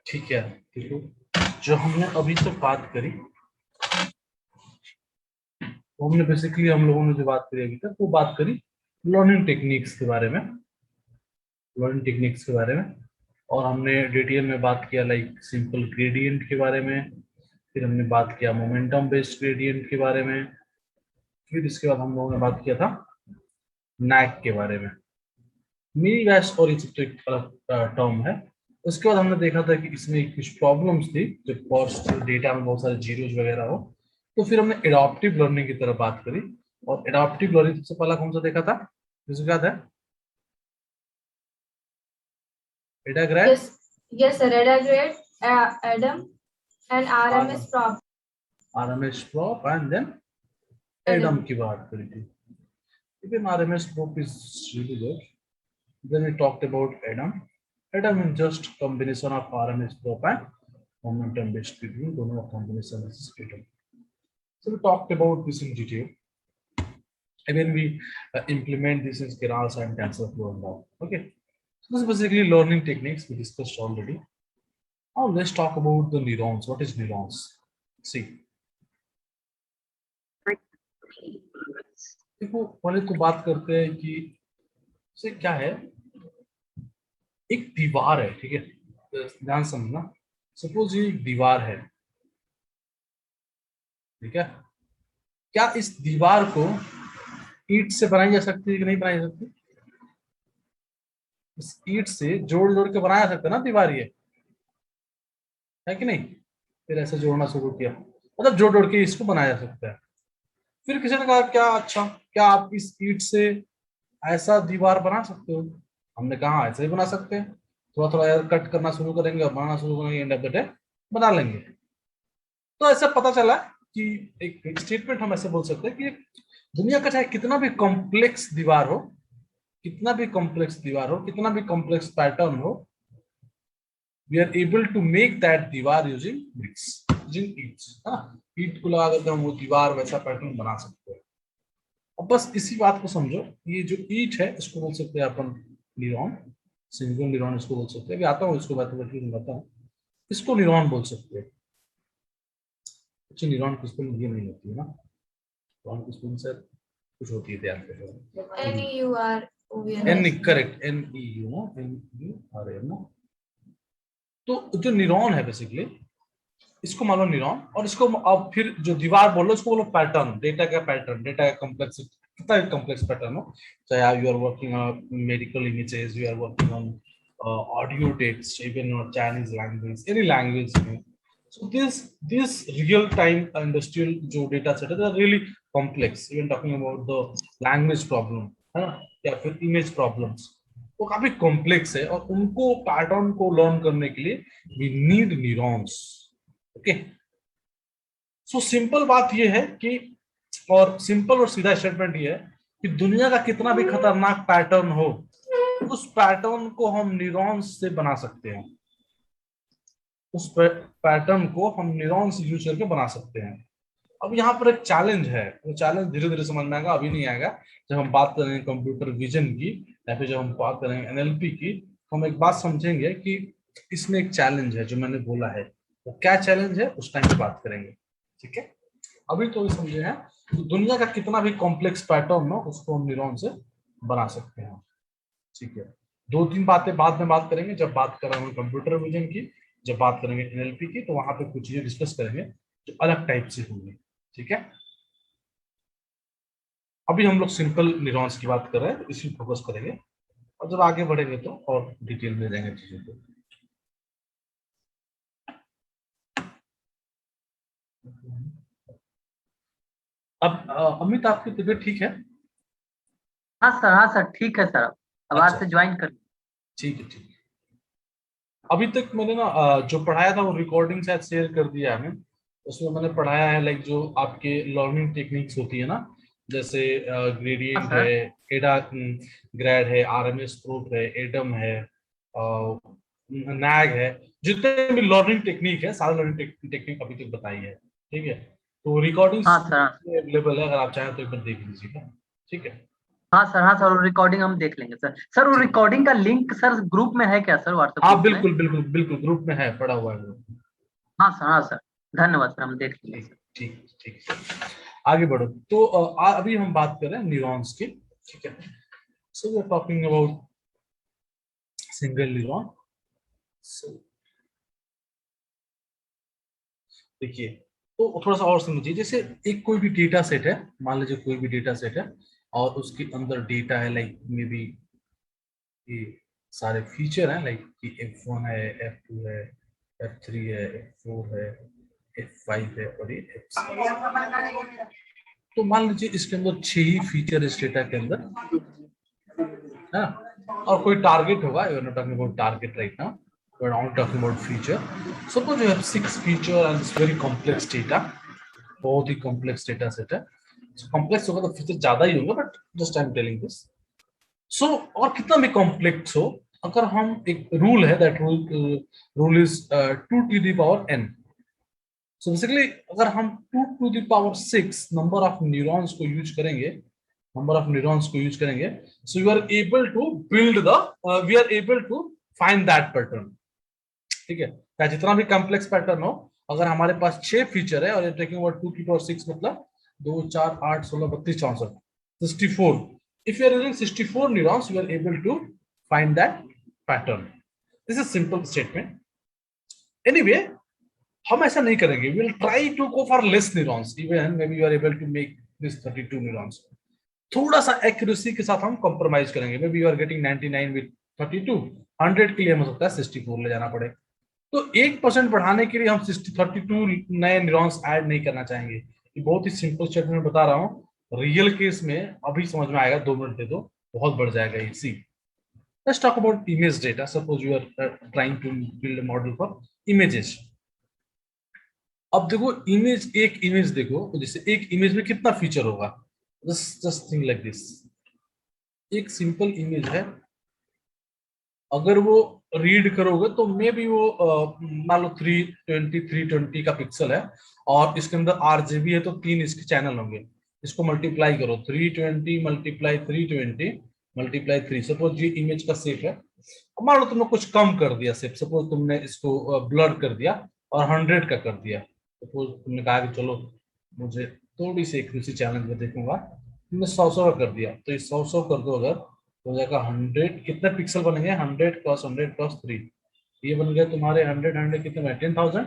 ठीक है, देखो जो हमने अभी तक बात करी, तो हमने बेसिकली हम लोगों ने जो बात करी अभी तक वो बात करी लर्निंग टेक्निक्स के बारे में, लर्निंग टेक्निक्स के बारे में। और हमने डिटेल में बात किया लाइक सिंपल ग्रेडियंट के बारे में, फिर हमने बात किया मोमेंटम बेस्ड ग्रेडियंट के बारे में, फिर इसके बाद हम लोगों ने बात किया था नैक के बारे में। मिनी गैस और ये सब तो एक अलग टर्म है। उसके बाद हमने देखा था कि इसमें कुछ प्रॉब्लम्स थी जब कॉस्ट डेटा में बहुत सारे जीरोज वगैरह हो। तो फिर हमने एडॉप्टिव लर्निंग की तरफ बात करी, और एडॉप्टिव लर्निंग सबसे पहला कौन सा देखा था, जिसको याद है? Data grade, Yes, yes, sir. Data grade, Adam, and RMS prop. RMS prop and then Adam. Adam की बात करी थी। Even RMS prop is really good. Then we talked about Adam. Adam is just combination of RMS prop and momentum based gradient. दोनों का combination is Adam. So we talked about this in detail. And then we implement this in Keras and TensorFlow and all. Okay. So this is basically learning techniques we discussed already. Now let's talk about the neurons. What is neurons? See. देखो पहले तो बात करते हैं कि से क्या है, एक दीवार है, ठीक है, ध्यान समझना। सपोज ये एक दीवार है, ठीक है, क्या इस दीवार को ईंट से बनाई जा सकती है कि नहीं बनाई जा सकती? इस ईंट से जोड़ जोड़ के बनाया जा सकता है ना दीवार, ये है कि नहीं? फिर ऐसे जोड़ना शुरू किया, मतलब जोड़ जोड़ के इसको बनाया जा सकता है। फिर किसी ने कहा क्या अच्छा, क्या आप इस ईंट से ऐसा दीवार बना सकते हो? हमने कहा ऐसे ही बना सकते हैं, थोड़ा थोड़ा यार कट करना शुरू करेंगे और बनाना शुरू करेंगे, एंड ऑफ द डे बना लेंगे। तो ऐसा पता चला कि एक स्टेटमेंट हम ऐसे बोल सकते हैं कि दुनिया का चाहे कितना भी कॉम्प्लेक्स दीवार हो, कितना भी कॉम्प्लेक्स दीवार हो, कितना भी कॉम्प्लेक्स पैटर्न हो, we are able to make that दीवार यूजिंग ब्रिक्स, यूजिंग ईंट्स। ईंट को लगा करके हम वो दीवार वैसा पैटर्न बना सकते हैं। अब बस इसी बात को समझो, ये जो ईंट है इसको बोल सकते हैं अपन न्यूरॉन, सिंगल न्यूरॉन इसको बोल सकते हैं। अभी आता हूँ इसको मैथमेटिकली बताऊँ, इसको न्यूरॉन बोल सकते हैं। अच्छा, न्यूरॉन की स्पेलिंग ये नहीं होती है ना, न्यूरॉन की स्पेलिंग सर कुछ होती है, ध्यान रखो। NEURONS. Correct, NEU, NEURON। तो जो न्यूरॉन है बेसिकली, इसको मान लो न्यूरॉन, और इसको अब फिर जो दीवार बोलो इसको बोलो पैटर्न, डेटा का पैटर्न, डेटा का कॉम्प्लेक्सिटी, कितना भी कॉम्प्लेक्स पैटर्न हो, चाहे आप you are working on medical images, you are working on audio text, even on Chinese language, any language में। So this real time industrial जो डेटा सेट है really complex, even talking about the language problem है ना, या फिर image problems, वो काफी complex है, और उनको पैटर्न को लर्न करने के लिए we need neurons. Okay, so simple बात ये है कि, और सिंपल और सीधा स्टेटमेंट ये है कि दुनिया का कितना भी खतरनाक पैटर्न हो, उस पैटर्न को हम न्यूरॉन्स से बना सकते हैं, उस पैटर्न को हम न्यूरॉन्स यूज करके बना सकते हैं। अब यहाँ पर एक चैलेंज है, वो चैलेंज धीरे धीरे समझ में आएगा, अभी नहीं आएगा। जब हम बात करेंगे कंप्यूटर विजन की, या फिर जब हम बात करेंगे एनएलपी की, तो हम एक बात समझेंगे कि इसमें एक चैलेंज है जो मैंने बोला है, वो क्या चैलेंज है उस टाइम पे बात करेंगे, ठीक है? अभी तो ये समझे हैं कि दुनिया का कितना भी कॉम्प्लेक्स पैटर्न हो उसको हम न्यूरॉन से बना सकते हैं, ठीक है? दो तीन बातें बाद में बात करेंगे, जब बात करेंगे कंप्यूटर विजन की, जब बात करेंगे एनएलपी की, तो वहां पे कुछ चीजें डिस्कस करेंगे जो अलग टाइप से होंगी, ठीक है? अभी हम लोग सिंपल न्यूरॉन्स की बात कर रहे हैं, तो इसी फोकस करेंगे, और जब आगे बढ़ेंगे तो और डिटेल में जाएंगे चीजों को। अब अमित, आपकी तबीयत ठीक है? हाँ सर, ठीक है सर, अब आज अच्छा, से ज्वाइन कर। ठीक है, ठीक है। अभी तक मैंने ना जो पढ़ाया था वो रिकॉर्डिंग शायद शेयर कर दिया है, उसमें मैंने पढ़ाया है लाइक जो आपके लर्निंग टेक्निक्स होती है ना, जैसे हाँ ग्रेडियंट सर। है, एडा ग्रेड है, आरएमएस प्रूफ है, एडम है, नैग है, जितने भी लर्निंग टेक्निक है सारे लर्निंग टेक्निक अभी तक बताई है, ठीक है? तो रिकॉर्डिंग्स हाँ सर। अवेलेबल है, अगर आप चाहें तो एक बार देख लीजिएगा, ठीक है? हाँ सर रिकॉर्डिंग हम देख लेंगे सर। सर वो ठीक। रिकॉर्डिंग का लिंक सर ग्रुप में है क्या सर, व्हाट्सएप हाँ ग्रुप में? बिल्कुल बिल्कुल बिल्कुल, ग्रुप में है, पड़ा हुआ है वो। हाँ सर धन्यवाद सर, हम देख लेंगे ठीक सर। ठीक ठीक। आगे बढ़ो। तो अभी हम बात कर रहे हैं न्यूरॉन्स की, ठीक है। So we are talking about single neuron. So देखिए, तो थोड़ा सा और समझिए, जैसे एक कोई भी डेटा सेट है, मान लीजिए कोई भी डेटा सेट है और उसके अंदर डेटा है, लाइक मे बी ये सारे फीचर हैं, लाइक कि F1 है, F2 है, F3 है, F4 है, F5 है और ये F6। तो मान लीजिए इसके अंदर 6 ही फीचर इस डेटा के अंदर है ना, और कोई टारगेट होगा, you are not talking about target right now, we are not talking about feature. Suppose you have 6 feature and it's very complex data, बहुत ही कॉम्प्लेक्स डेटा सेट है। कॉम्प्लेक्स होगा तो फीचर ज्यादा ही होगा, but just I am telling this. So और कितना भी कॉम्प्लेक्स हो, अगर हम एक रूल है, that rule is 2 to the power n। So basically अगर हम 2 to the power 6 number of neurons को यूज करेंगे, नंबर ऑफ न्यूरॉन्स को यूज करेंगे, so you are able to build the, we are able to find that pattern, ठीक है। चाहे जितना भी कॉम्प्लेक्स पैटर्न हो, अगर हमारे पास 6 फीचर है और टेकिंग अबाउट 2 की पावर 6 मतलब 2 4 8 16 32 64 64, if you are using 64 neurons you are able to find that pattern. This is simple statement. Anyway, हम ऐसा नहीं करेंगे, we will try to go for less neurons, even maybe you are able to make this 32 neurons. थोड़ा सा accuracy के साथ हम compromise करेंगे, maybe you are getting 99 with 32, 100 के लिए हो सकता है 64 ले जाना पड़े। तो 1% बढ़ाने के लिए हम 32 नए न्यूरॉन्स ऐड नहीं करना चाहेंगे। ये बहुत ही सिंपल स्टेटमेंट बता रहा हूँ, रियल केस में अभी समझ में आएगा, 2 मिनट दे दो, बहुत बढ़ जाएगा ये। See, let's talk about image data. Suppose you are trying to build model for images. अब देखो इमेज, एक इमेज देखो, तो जैसे एक इमेज में कितना फीचर होगा, जस्ट थिंक लाइक दिस। एक सिंपल इमेज है, अगर वो रीड करोगे तो मे बी वो मान लो 320 का पिक्सल है और इसके अंदर RGB है, तो 3 इसके चैनल होंगे। इसको मल्टीप्लाई करो, 320 मल्टीप्लाई 320 मल्टीप्लाई 3। सपोज ये इमेज का शेप है, अब मान लो तुमने कुछ कम कर दिया शेप, सपोज तुमने इसको ब्लर कर दिया और 100 का कर दिया। सपोज तुमने कहा कि चलो मुझे थोड़ी सी एक्यूरेसी चैलेंज में देखूंगा, तुमने 100 का कर दिया, तो ये 100 कर दो, अगर हो जाएगा 100, कितने पिक्सल बनेंगे, 100 क्रॉस 3, ये बन गया तुम्हारे 100 कितने में 10,000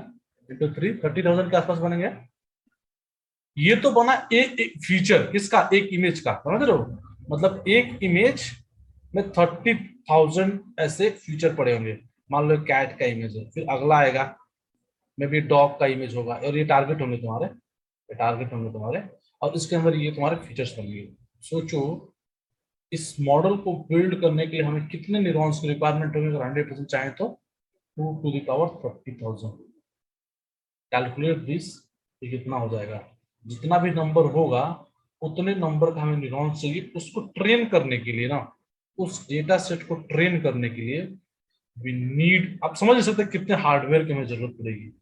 इंटू 3 30,000 के आसपास बनेंगे। ये तो बना एक फीचर, किसका, एक इमेज का, समझ रहे हो, मतलब एक इमेज में 30,000 ऐसे फीचर पड़े होंगे। मान लो कैट का इमेज है, फिर अगला आएगा मे बी डॉग का इमेज होगा, और ये टारगेट होंगे तुम्हारे, ये टारगेट होंगे तुम्हारे, और इसके अंदर ये तुम्हारे फीचर्स बनेंगे। सोचो इस मॉडल को बिल्ड करने के लिए हमें कितने न्यूरॉन्स की रिक्वायरमेंट होगी, अगर 100% चाहे तो 2 to the power 30,000। Calculate this, ये कितना हो जाएगा, जितना भी नंबर होगा उतने नंबर का हमें न्यूरॉन्स चाहिए उसको ट्रेन करने के लिए ना, उस डेटा सेट को ट्रेन करने के लिए वी नीड, आप समझ नहीं सकते कितने हार्डवेयर की हमें जरूरत पड़ेगी।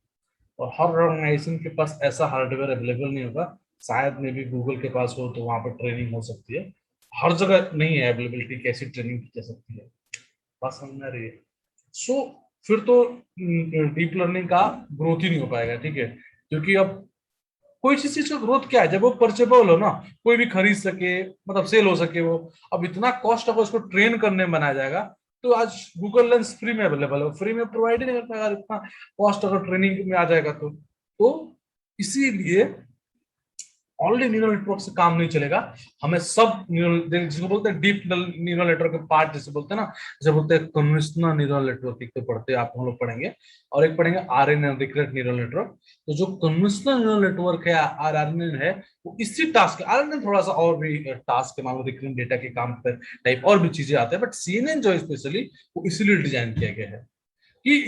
और हर ऑर्गेनाइजेशन के पास ऐसा हार्डवेयर अवेलेबल नहीं होगा, शायद में भी गूगल के पास हो तो वहां पर ट्रेनिंग हो सकती है, हर जगह नहीं है अवेलेबिलिटी, कैसी ट्रेनिंग की जा सकती है, बात समझ में आ रही है। सो फिर तो डीप लर्निंग का ग्रोथ ही नहीं हो पाएगा, ठीक है, क्योंकि अब कोई चीज का ग्रोथ क्या है, जब वो परचेबल हो ना, कोई भी खरीद सके, मतलब सेल हो सके वो। अब इतना कॉस्ट अगर उसको ट्रेन करने में बनाया जाएगा, तो आज गूगल लेंस फ्री में अवेलेबल है, फ्री में प्रोवाइड ही नहीं कर पाएगा, इतना कॉस्ट अगर ट्रेनिंग में आ जाएगा तो इसीलिए ऑनली न्यूरल नेटवर्क से काम नहीं चलेगा, हमें सब न्यूरल, जिसको बोलते हैं डीप न्यूरल नेटवर्क के पार्ट, जैसे बोलते हैं ना, जैसे बोलते हैं कन्वेंशनल न्यूरल नेटवर्क, एक तो पढ़ते हैं आप, हम लोग पढ़ेंगे, और एक पढ़ेंगे RNN, रिकरेंट न्यूरल नेटवर्क। तो जो कन्वेंशनल न्यूरल नेटवर्क है, RNN है, वो इसी टास्क, RNN थोड़ा सा और भी टास्क के मामले, रिकरेंट डेटा के काम पर टाइप और भी चीजें आते हैं, बट CNN जो स्पेशली वो इसीलिए डिजाइन किया गया है कि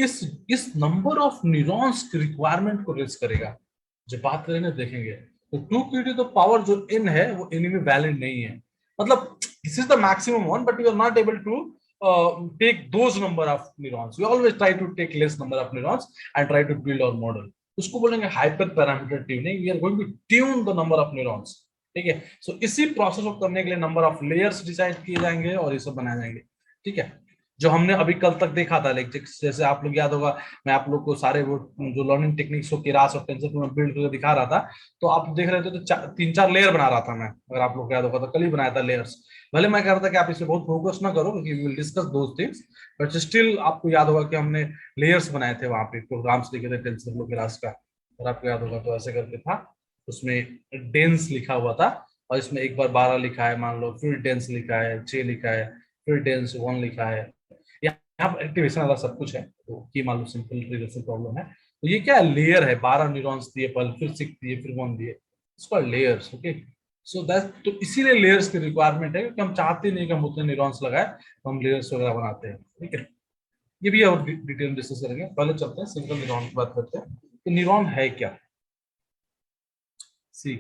इस नंबर ऑफ न्यूरॉन्स की रिक्वायरमेंट को रेज करेगा। जब बात करेंगे देखेंगे, तो 2 की टू द पावर जो n है वो n में वैलिड नहीं है, मतलब this is the maximum one, but you are not able to take those number of neurons. We always try to take less number of neurons and try to build our model. उसको बोलेंगे hyper parameter tuning, we are going to tune the number of neurons. ठीक है। सो इसी process को करने के लिए number of layers decide किए जाएंगे और ये सब बनाए जाएंगे। ठीक है, जो हमने अभी कल तक देखा था, लाइक जैसे आप लोग याद होगा, मैं आप लोग को सारे वो जो लर्निंग टेक्निक्स को केरास और टेंसरफ्लो में बिल्ड करके दिखा रहा था, तो आप देख रहे थे तो 3-4 लेयर बना रहा था मैं, अगर आप लोग को याद होगा तो कल ही बनाया था लेयर्स। भले मैं कह रहा था कि आप इसे बहुत फोकस ना करो क्योंकि we will discuss those things, but still आपको याद होगा कि हमने लेयर्स बनाए थे वहां पे, प्रोग्राम्स लिखे थे टेंसरफ्लो केरास का, और आपको याद होगा तो ऐसे करके था, उसमें डेंस लिखा हुआ था और इसमें एक बार 12 लिखा है मान लो, फिर डेंस लिखा है 6 लिखा है, फिर डेंस 1 लिखा है, यहाँ पर एक्टिवेशन वाला सब कुछ है। तो ये मान लो सिंपल रिग्रेशन प्रॉब्लम है। तो ये क्या है, लेयर है, 12 न्यूरॉन्स दिए पहले, फिर 6 दिए, फिर 1 दिए, इसको लेयर्स। ओके, सो दैट, तो इसीलिए लेयर्स की रिक्वायरमेंट है क्योंकि हम चाहते नहीं कि हम उतने न्यूरॉन्स लगाए, तो हम लेयर्स वगैरह बनाते हैं। ठीक है, ये भी और डिटेल में डिस्कस करेंगे। पहले चलते हैं सिंगल न्यूरॉन की बात करते हैं कि न्यूरॉन है क्या। सी,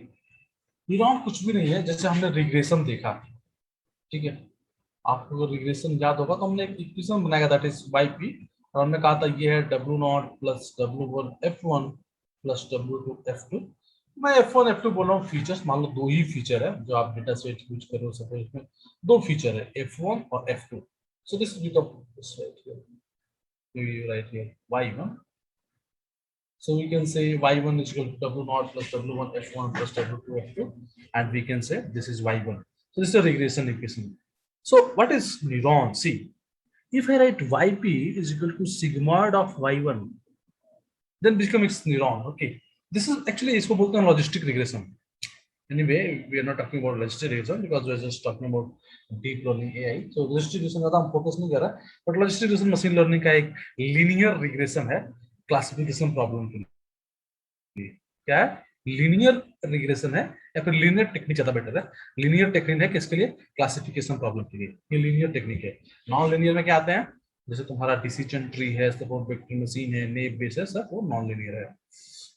न्यूरॉन कुछ भी नहीं है, जैसे हमने रिग्रेशन देखा, ठीक है, आपको रिग्रेशन याद होगा तो हमने एक इक्वेशन बनाया दैट इज वाई पी, और हमने कहा था ये है W not plus W one F one plus W two F two. मैं एफ वन एफ टू बोल रहा हूँ फीचर्स, मान लो दो ही फीचर है जो आप डेटा सेट यूज कर रहे हो, सपोज इसमें दो फीचर है एफ वन और F two. So this right here Y one, so we can say y1 is equal to w naught plus w1 f1 plus w2 f2, and we can say this is y1. So this is a regression equation. So what is neuron? See, if I write yp is equal to sigmoid of y1, then becomes neuron. Okay, this is actually इसको बोलते हैं logistic regression. Anyway, we are not talking about logistic regression because we are just talking about deep learning AI. So logistic regression ज़्यादा हम focus नहीं कर रहा, but logistic regression machine learning का एक linear regression है classification problem के लिए। क्या है, लीनियर रिग्रेशन है या फिर लीनियर टेक्निक ज्यादा बेटर है। लीनियर टेक्निक है किसके लिए, क्लासिफिकेशन प्रॉब्लम के लिए, ये लीनियर टेक्निक है। नॉन लीनियर में क्या आते हैं, जैसे तुम्हारा डिसीजन ट्री है, सपोर्ट वेक्टर मशीन है, नेव बेस है, सब वो नॉन लीनियर है।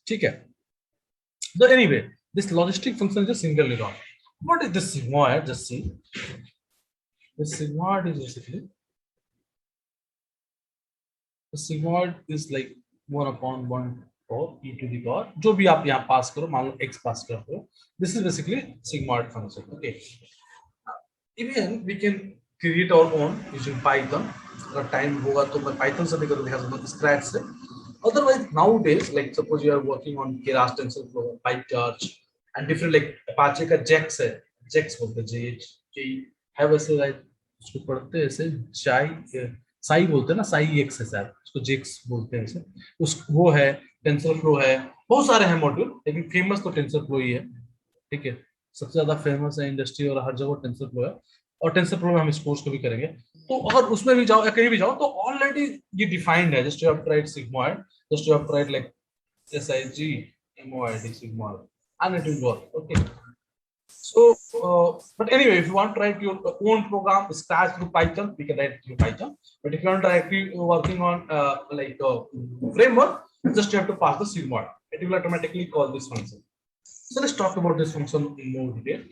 ठीक है, so anyway, this logistic function is a single neuron. What is this sigmoid? Just see, the sigmoid is basically, the sigmoid is like 1/1 और e to the power, जो भी आप यहाँ पास करो, मान लो x पास करते हो, this is basically sigmoid function. Okay, even we can create our own using Python. अगर टाइम होगा तो मैं Python से भी करके दिखा सकता हूँ, स्क्रैच से। Otherwise nowadays, like suppose you are working on Keras TensorFlow, PyTorch and different, like Apache का JAX है, JAX बोलते हैं, JH है वैसे, like उसको पढ़ते हैं ऐसे साई बोलते हैं ना, साई एक्स है शायद, उसको जेक्स बोलते हैं ऐसे, उस वो है, टेंसरफ्लो है, बहुत सारे हैं मॉड्यूल, लेकिन फेमस तो टेंसरफ्लो ही है। ठीक है, सबसे ज्यादा फेमस है इंडस्ट्री और हर जगह टेंसरफ्लो है, और टेंसरफ्लो में हम इस कोर्स को भी करेंगे। तो अगर उसमें भी जाओ या कहीं भी जाओ तो ऑलरेडी ये डिफाइंड है, just you have to write sigmoid, just you have to write like SIGMOID sigmoid and it will work. Okay, so but anyway, if you want to write your own program scratch through Python, we can write through Python, but if you want to directly working on framework, just you have to pass the sigmoid, it will automatically call this function. So let's talk about this function in more detail.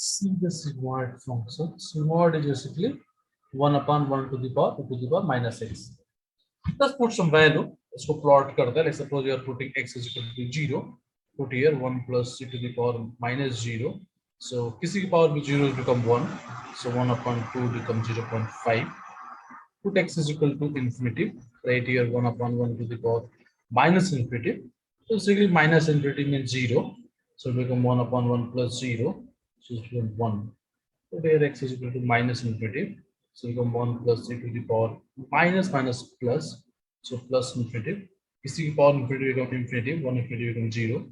See the sigmoid function. Sigmoid is basically 1/1 to the power minus x. Let's put some value. इसको plot करते हैं. Let's suppose you are putting x is equal to 0. Put here 1 plus e to the power minus 0. So किसी की power भी 0 become 1. So 1/2 becomes 0.5. Put x is equal to infinity. Right here 1/1 to the power minus infinity. So basically minus infinity means 0. So it become 1 upon 1 plus 0. So it becomes 1. So there x is equal to minus infinity. So it become 1 plus e to the power minus minus plus. So plus infinity. इसी की power infinity become infinity. 1 infinity become 0.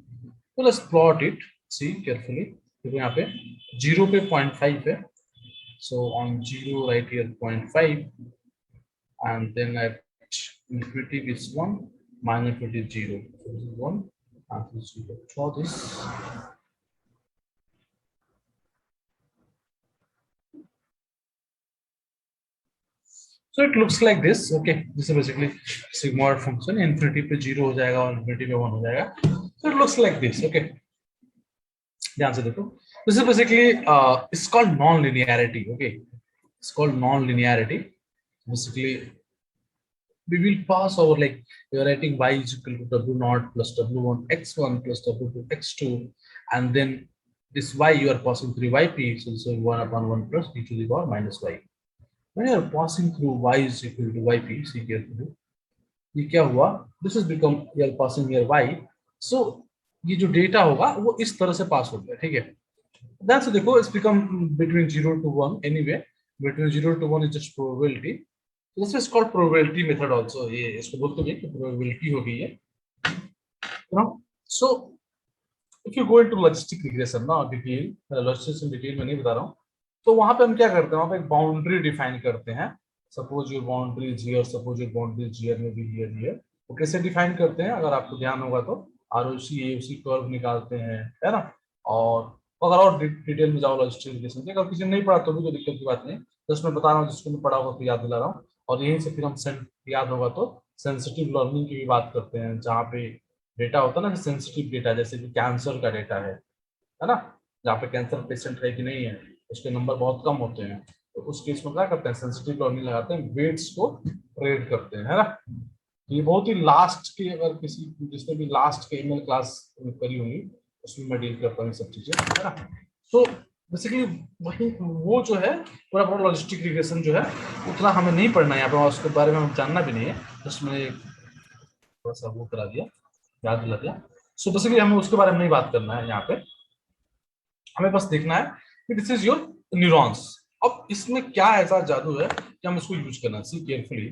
So let's plot it. See carefully. देखो यहाँ पे 0 पे 0.5 है. So on 0 right here 0.5. And then at infinity is 1, minus infinity is 0. So this is 1, and this is 0. Draw this. So it looks like this. Okay, this is basically sigmoid function. Infinity पे 0 हो जाएगा और infinity पे 1 हो जाएगा. So it looks like this. Okay, ध्यान से देखो. This is basically it's called non-linearity. Okay, it's called non-linearity. Basically, we will pass over like we are writing y is equal to w naught plus w1 x1 plus w2 x2, and then this y you are passing through yp, so this is 1 upon 1 plus e to the power minus y. When you are passing through y is equal to yp, see carefully, ये क्या हुआ, this is become you are passing here y, so ये जो data होगा वो इस तरह से पास हो गया, ठीक है. ध्यान से देखो, it's become between 0 to 1 anyway, between 0 to 1 is just probability. This is called probability method also. ये इसको बोलते हैं कि probability हो गई है, you know. So if you go into logistic regression ना detail, logistics in detail में नहीं बता रहा हूँ, तो वहां पे हम क्या करते हैं, वहां पे एक बाउंड्री डिफाइन करते हैं. Suppose your boundary is here, suppose your boundary is here में भी हियर. वो कैसे डिफाइन करते हैं अगर आपको ध्यान होगा तो आरओसी एओसी कर्व निकालते हैं, है ना. और अगर और डिटेल में जाओ लॉजिस्टिक रिग्रेशन के, अगर किसी ने नहीं पढ़ा तो भी कोई दिक्कत की बात नहीं, जस्ट मैं बता रहा हूँ, जिसको नहीं पढ़ा होगा तो याद दिला रहा हूँ. और यहीं से फिर हम याद होगा तो सेंसिटिव लर्निंग की भी बात करते हैं, जहाँ पे डेटा होता है ना सेंसिटिव डेटा, जैसे कि कैंसर का डेटा है ना, जहाँ पे कैंसर पेशेंट है कि नहीं है, उसके नंबर बहुत कम होते हैं, तो उस केस में क्या करते हैं, सेंसिटिव लर्निंग लगाते हैं, वेट्स को ट्रेड करते हैं, है ना. तो ये बहुत ही लास्ट के, अगर किसी जिसने भी लास्ट के ईमेल क्लास करी होंगी उसमें मैं डील करता हूँ सब चीजें, है ना. तो बेसिकली वही वो जो है पूरा पूरा लॉजिस्टिक रिग्रेशन जो है उतना हमें नहीं पढ़ना है यहाँ पे, उसके बारे में हमें जानना भी नहीं है, जस्ट मैंने थोड़ा सा वो करा दिया, याद दिला दिया. सो बेसिकली हमें उसके बारे में नहीं बात करना है यहाँ पे, हमें बस देखना है कि दिस इज योर न्यूरॉन्स. अब इसमें क्या ऐसा जादू है कि हम इसको यूज करना, सी केयरफुली.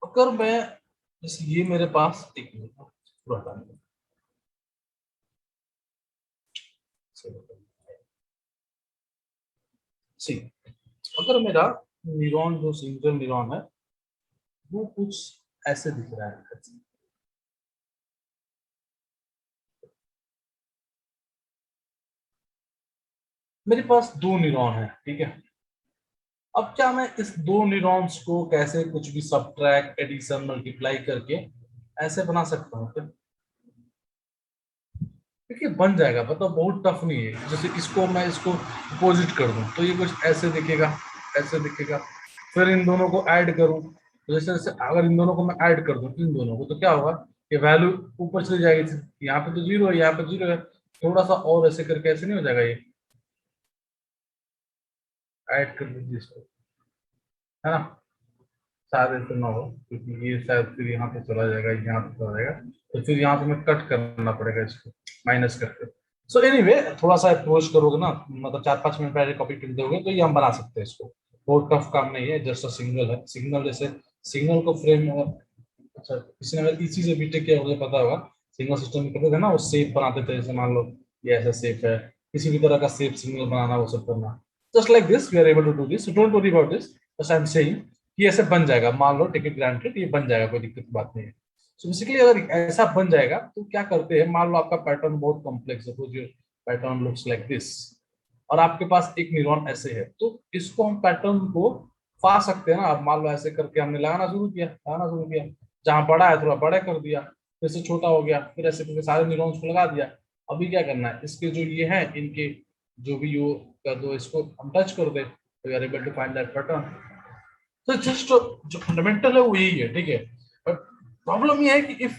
अगर मैं जैसे ये मेरे पास एक मिनट पूरा हटा दूं. सी अगर मेरा न्यूरॉन जो सिंगल न्यूरॉन है वो कुछ ऐसे दिख रहा है, मेरे पास दो न्यूरॉन है, ठीक है. अब क्या मैं इस दो न्यूरॉन्स को कैसे कुछ भी सब्ट्रैक्ट एडिशन मल्टीप्लाई करके ऐसे बना सकता हूँ क्या? देखिए बन जाएगा, मतलब बहुत टफ नहीं है. जैसे इसको मैं इसको अपोजिट कर दूं तो ये कुछ ऐसे दिखेगा, ऐसे दिखेगा. फिर इन दोनों को ऐड करूं तो जैसे जैसे अगर इन दोनों को मैं ऐड कर दूं इन दोनों को तो क्या होगा, ये वैल्यू ऊपर चली जाएगी. यहाँ पे तो 0 है, यहाँ पे 0 है, थोड़ा सा और ऐसे करके ऐसे नहीं हो जाएगा, ये ऐड कर दीजिए इसको, है ना. शायद ऐसे ना हो क्योंकि ये शायद फिर यहाँ पे चला जाएगा, यहाँ पे चला जाएगा, तो फिर यहाँ पे मैं कट करना पड़ेगा इसको माइनस करके. सो एनीवे थोड़ा सा अप्रोच करोगे ना, मतलब 4-5 मिनट पहले कॉपी कर दोगे तो ये हम बना सकते हैं इसको, बहुत टफ काम नहीं है, जस्ट अ सिग्नल है. सिग्नल जैसे सिग्नल को फ्रेम, अच्छा किसी ने अगर इसी से बीटेक किया मुझे पता होगा, सिग्नल सिस्टम में करते थे ना, वो शेप बनाते थे, जैसे मान लो ये ऐसा शेप है, किसी भी तरह का शेप सिग्नल बनाना वो सब करना, just like this we are able to do this. Don't worry about this, बस आई एम सेइंग ये ऐसे बन जाएगा, मान लो टेक इट ग्रांटेड ये बन जाएगा, कोई दिक्कत की बात नहीं है. सो बेसिकली अगर ऐसा बन जाएगा तो क्या करते हैं, मान लो आपका पैटर्न बहुत कॉम्प्लेक्स है, तो जो पैटर्न लुक्स लाइक दिस, और आपके पास एक न्यूरॉन ऐसे है, तो इसको हम पैटर्न को पा सकते हैं ना. अब मान लो ऐसे करके हमने लगाना शुरू किया, जहां बड़ा है थोड़ा बड़ा कर दिया, फिर से छोटा हो गया, फिर ऐसे करके सारे न्यूरॉन्स को लगा दिया. अभी क्या करना है, इसके जो ये है इनके जो भी यो कर दो, इसको हम टच कर दे तो you are able to find that pattern. तो जस्ट जो फंडामेंटल है वो यही है, ठीक है. बट प्रॉब्लम ये है कि इफ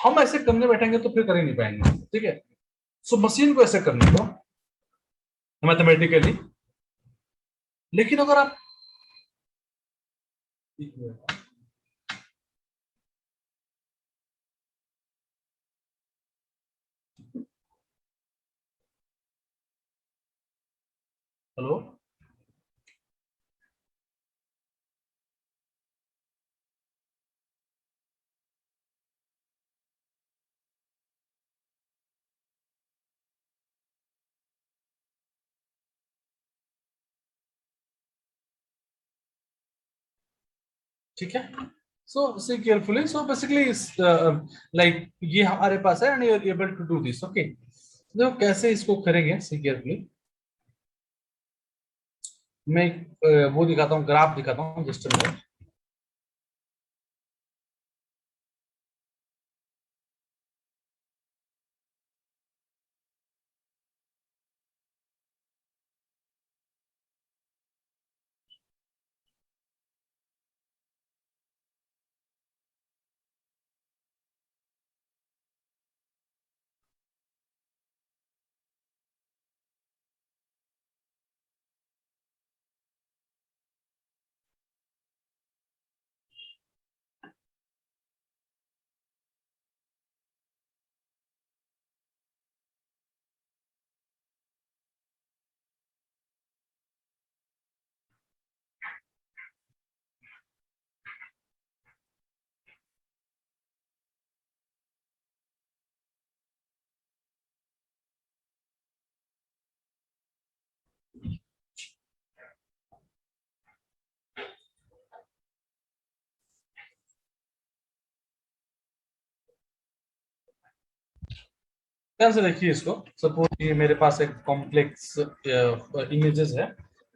हम ऐसे करने बैठेंगे तो फिर कर ही नहीं पाएंगे, ठीक है. सो मशीन को ऐसे करने दो मैथमेटिकली, लेकिन अगर आप हेलो, ठीक है। So see carefully, so basically like ये हमारे पास है and you are able to do this, okay. देखो कैसे इसको करेंगे, सी केयरफुली। मैं वो दिखाता हूँ, ग्राफ दिखाता हूँ, जस्ट अ मिनट। ध्यान से देखिए इसको। सपोज ये मेरे पास एक कॉम्प्लेक्स इमेजेस है,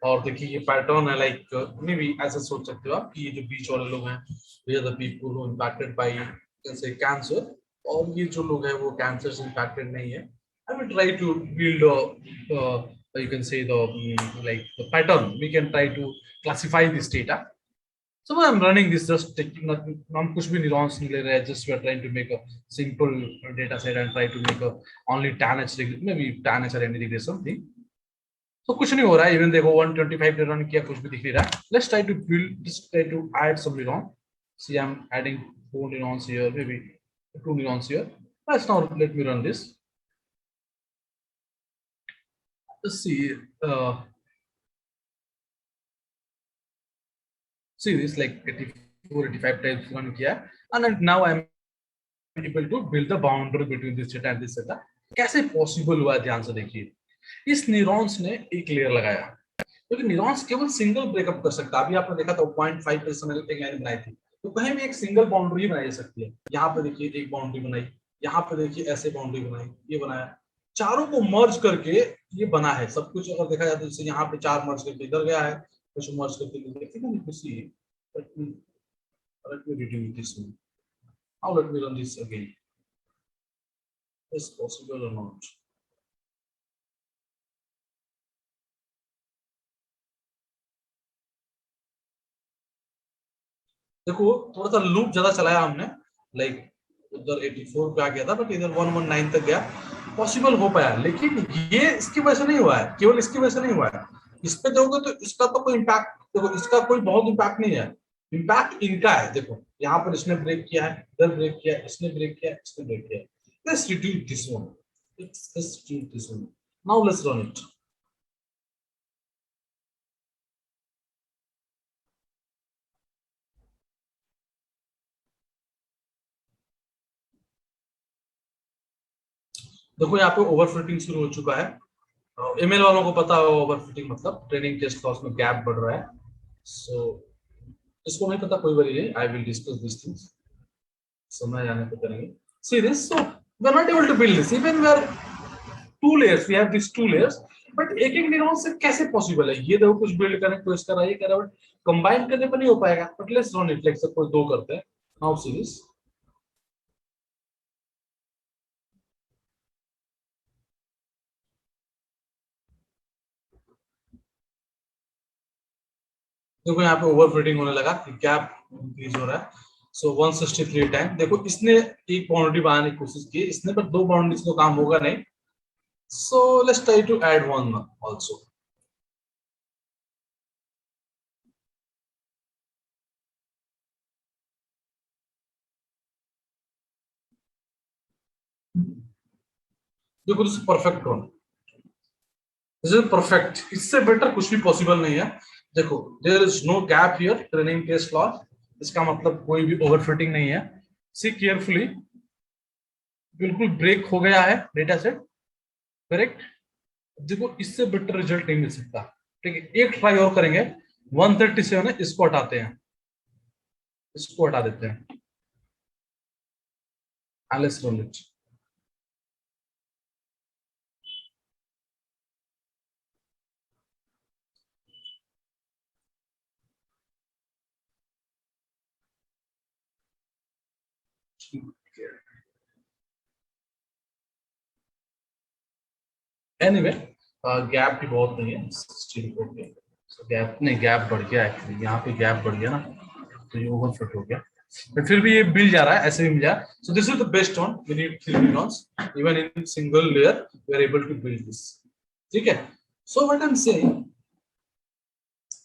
और देखिए ये पैटर्न है, लाइक मे बी ऐसे सोच सकते हो आप कि ये जो बीच वाले लोग हैं, ये the people who impacted by जैसे कैंसर, और ये जो लोग हैं वो कैंसर से इम्पैक्टेड नहीं है। I will try to build you can say the like the pattern. We can try to classify this data. So I'm running this, just taking not कुछ भी neurons नहीं ले रहे हैं, just we are trying to make a simple data set and try to make a only tan h maybe tan h or any regression thing. So कुछ नहीं हो रहा है, even देखो 125 न्यूरॉन किया, कुछ भी दिख नहीं रहा। Let's try to build, just try to add some neuron. See, I'm adding 4 neurons here, maybe 2 neurons here. Let's now let me run this. Let's see. See this, like 84, 85 times one किया, and then now I'm able to build the boundary between this data and this data. कैसे possible हुआ, ध्यान से देखिए। इस neurons ने एक layer लगाया, क्योंकि न्यूरॉन्स केवल सिंगल ब्रेकअप कर सकता है। अभी आपने देखा था 0.5 पे एक लाइन बनाई थी, तो कहीं भी एक सिंगल बाउंड्री बनाई जा सकती है। यहाँ पे देखिए एक बाउंड्री बनाई, यहाँ पे देखिए ऐसे बाउंड्री बनाई, ये बनाया, चारों को मर्ज करके ये बना है सब कुछ। अगर देखा जाए तो जैसे यहाँ पे 4 मर्ज करके इधर गया है, कुछ मर्ज करके इधर गया, ठीक है ना। खुशी let me redo this one. Now let me run this again. Is possible or not? देखो थोड़ा सा लूप ज्यादा चलाया हमने, लाइक उधर 84 पे आ गया था, बट इधर 119 तक गया, पॉसिबल हो पाया। लेकिन ये इसकी वजह से नहीं हुआ है, केवल इसकी वजह से नहीं हुआ है। इस पे देखोगे तो इसका तो कोई इम्पैक्ट, देखो इसका कोई बहुत इम्पैक्ट नहीं है, इम्पैक्ट इनका है। देखो यहाँ पर इसने ब्रेक किया है, इधर ब्रेक किया है, इसने ब्रेक किया है, इसने ब्रेक किया है। Let's reduce this one. Let's reduce this one. Now let's run it. देखो यहाँ पे ओवरफिटिंग शुरू हो चुका है। एमएल वालों को पता होगा ओवरफिटिंग मतलब ट्रेनिंग टेस्ट लॉस में गैप बढ़ रहा है। सो इसको नहीं पता, कोई बात नहीं, I will discuss this things, समय जाने पे करेंगे। See this, so we are not able to build this, even we are two layers, we have this two layers, but एक एक न्यूरॉन से कैसे पॉसिबल है। ये देखो कुछ बिल्ड करें, कोई इसका ये कर रहा है, बट कंबाइन करने पर नहीं हो पाएगा। But let's run it, like suppose 2 करते हैं। नाउ सी दिस, देखो यहाँ पे ओवरफिटिंग होने लगा, गैप इंक्रीज हो रहा है। सो 163 टाइम, देखो इसने एक बाउंड्री बनाने की कोशिश की, इसने पर 2 बाउंड्रीज को काम होगा नहीं। So let's try to add one also. देखो this perfect one, this is perfect, इससे बेटर कुछ भी पॉसिबल नहीं है। देखो there is no gap here, training case loss, इसका मतलब कोई भी ओवरफिटिंग नहीं है। सी केयरफुली, बिल्कुल ब्रेक हो गया है डेटा सेट, करेक्ट। देखो इससे बेटर रिजल्ट नहीं मिल सकता, ठीक है। एक ट्राई और करेंगे, 137 है, इसको हटाते हैं, इसको हटा देते हैं, else roll it. Anyway gap भी बहुत नहीं है, स्टिल ओके। गैप नहीं, गैप बढ़ गया एक्चुअली, यहाँ पे गैप बढ़ गया ना, तो ये ओवर फिट हो गया, बट फिर भी ये मिल जा रहा है, ऐसे भी मिल जा रहा है। So this is the best one, we need 3 neurons even in single layer, we are able to build this, ठीक है। So what I am saying,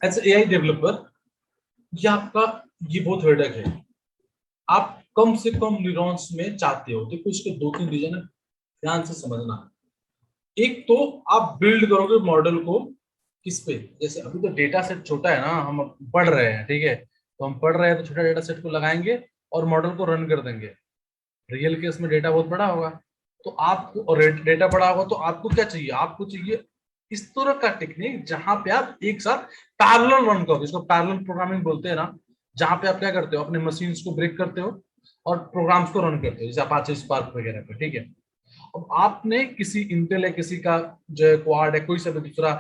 as AI developer, ये आपका ये बहुत हेडेक है। आप कम से कम न्यूरॉन्स में चाहते हो, देखो इसके 2-3 रीजन है, ध्यान से समझना। एक तो आप बिल्ड करोगे मॉडल को किस पे, जैसे अभी तो डेटा सेट छोटा है ना, हम अब पढ़ रहे हैं, ठीक है, तो हम पढ़ रहे हैं तो छोटा डेटा सेट को लगाएंगे और मॉडल को रन कर देंगे। रियल केस में डेटा बहुत बड़ा होगा, तो आपको, और डेटा बड़ा होगा तो आपको क्या चाहिए, आपको चाहिए इस तरह का टेक्निक जहां पे आप एक साथ पैरेलल रन करो, इसको पैरेलल प्रोग्रामिंग बोलते हैं ना, जहां पे आप क्या करते हो, अपने मशीन्स को ब्रेक करते हो और प्रोग्राम्स को रन करते हो, जैसे अपाचे स्पार्क वगैरह पे, ठीक है। अब आपने किसी इंटेल है, किसी का जो है क्वाड है, कोई सा भी दूसरा